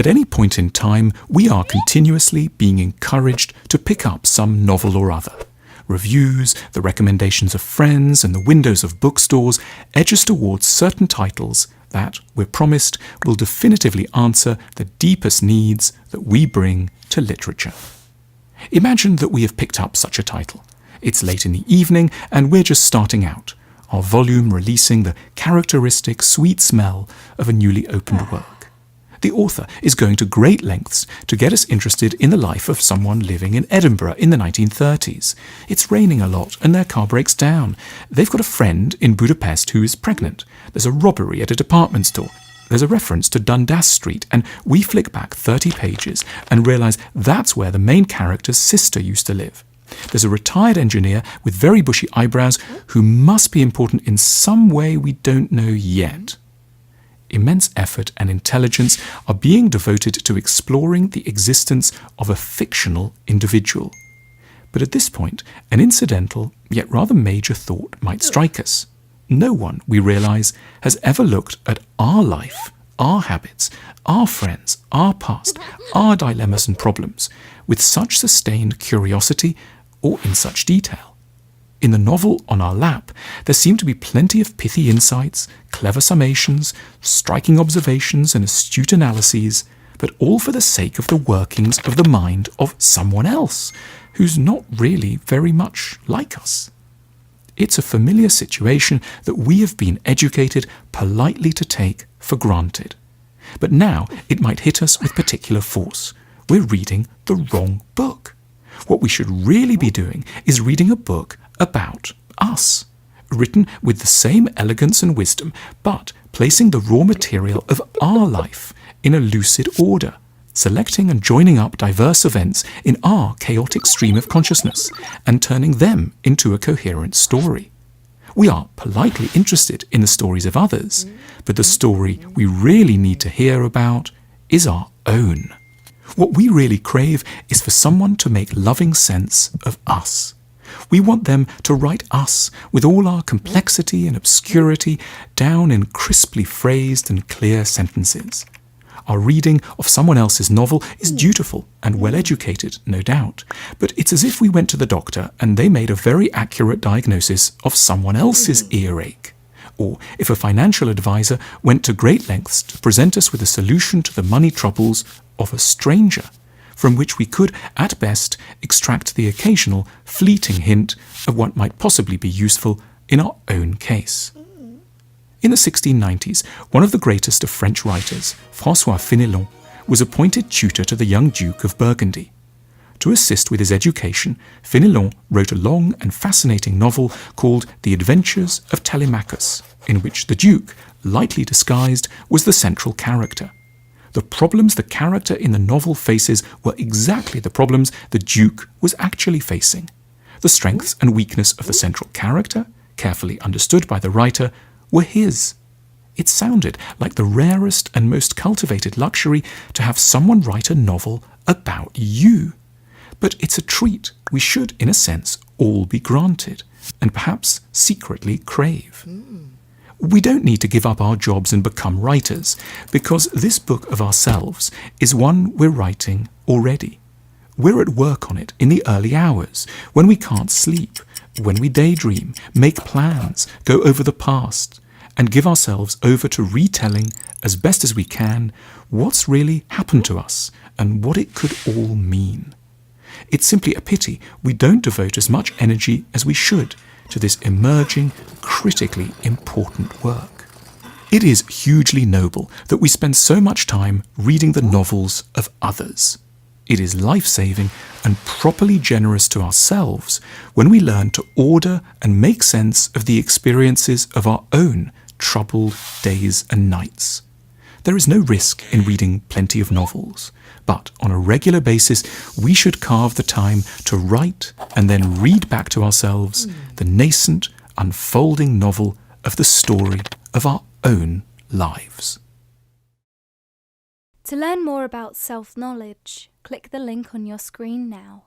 At any point in time, we are continuously being encouraged to pick up some novel or other. Reviews, the recommendations of friends, and the windows of bookstores edge us towards certain titles that, we're promised, will definitively answer the deepest needs that we bring to literature. Imagine that we have picked up such a title. It's late in the evening and we're just starting out, our volume releasing the characteristic sweet smell of a newly opened work. The author is going to great lengths to get us interested in the life of someone living in Edinburgh in the 1930s. It's raining a lot and their car breaks down. They've got a friend in Budapest who is pregnant. There's a robbery at a department store. There's a reference to Dundas Street, and we flick back 30 pages and realise that's where the main character's sister used to live. There's a retired engineer with very bushy eyebrows who must be important in some way we don't know yet. Immense effort and intelligence are being devoted to exploring the existence of a fictional individual. But at this point, an incidental, yet rather major thought might strike us. No one, we realise, has ever looked at our life, our habits, our friends, our past, our dilemmas and problems with such sustained curiosity or in such detail. In the novel on our lap, there seem to be plenty of pithy insights, clever summations, striking observations and astute analyses, but all for the sake of the workings of the mind of someone else, who's not really very much like us. It's a familiar situation that we have been educated politely to take for granted. But now it might hit us with particular force. We're reading the wrong book. What we should really be doing is reading a book about us, written with the same elegance and wisdom, but placing the raw material of our life in a lucid order, selecting and joining up diverse events in our chaotic stream of consciousness and turning them into a coherent story. We are politely interested in the stories of others, but the story we really need to hear about is our own. What we really crave is for someone to make loving sense of us. We want them to write us with all our complexity and obscurity down in crisply phrased and clear sentences. Our reading of someone else's novel is dutiful and well-educated, no doubt, but it's as if we went to the doctor and they made a very accurate diagnosis of someone else's earache. Or if a financial advisor went to great lengths to present us with a solution to the money troubles of a stranger, from which we could, at best, extract the occasional fleeting hint of what might possibly be useful in our own case. In the 1690s, one of the greatest of French writers, François Fénelon, was appointed tutor to the young Duke of Burgundy. To assist with his education, Fénelon wrote a long and fascinating novel called The Adventures of Telemachus, in which the Duke, lightly disguised, was the central character. The problems the character in the novel faces were exactly the problems the Duke was actually facing. The strengths and weakness of the central character, carefully understood by the writer, were his. It sounded like the rarest and most cultivated luxury to have someone write a novel about you. But it's a treat we should, in a sense, all be granted, and perhaps secretly crave. We don't need to give up our jobs and become writers, because this book of ourselves is one we're writing already. We're at work on it in the early hours, when we can't sleep, when we daydream, make plans, go over the past, and give ourselves over to retelling, as best as we can, what's really happened to us and what it could all mean. It's simply a pity we don't devote as much energy as we should to this emerging, critically important work. It is hugely noble that we spend so much time reading the novels of others. It is life-saving and properly generous to ourselves when we learn to order and make sense of the experiences of our own troubled days and nights. There is no risk in reading plenty of novels, but on a regular basis we should carve the time to write and then read back to ourselves the nascent, unfolding novel of the story of our own lives. To learn more about self-knowledge, click the link on your screen now.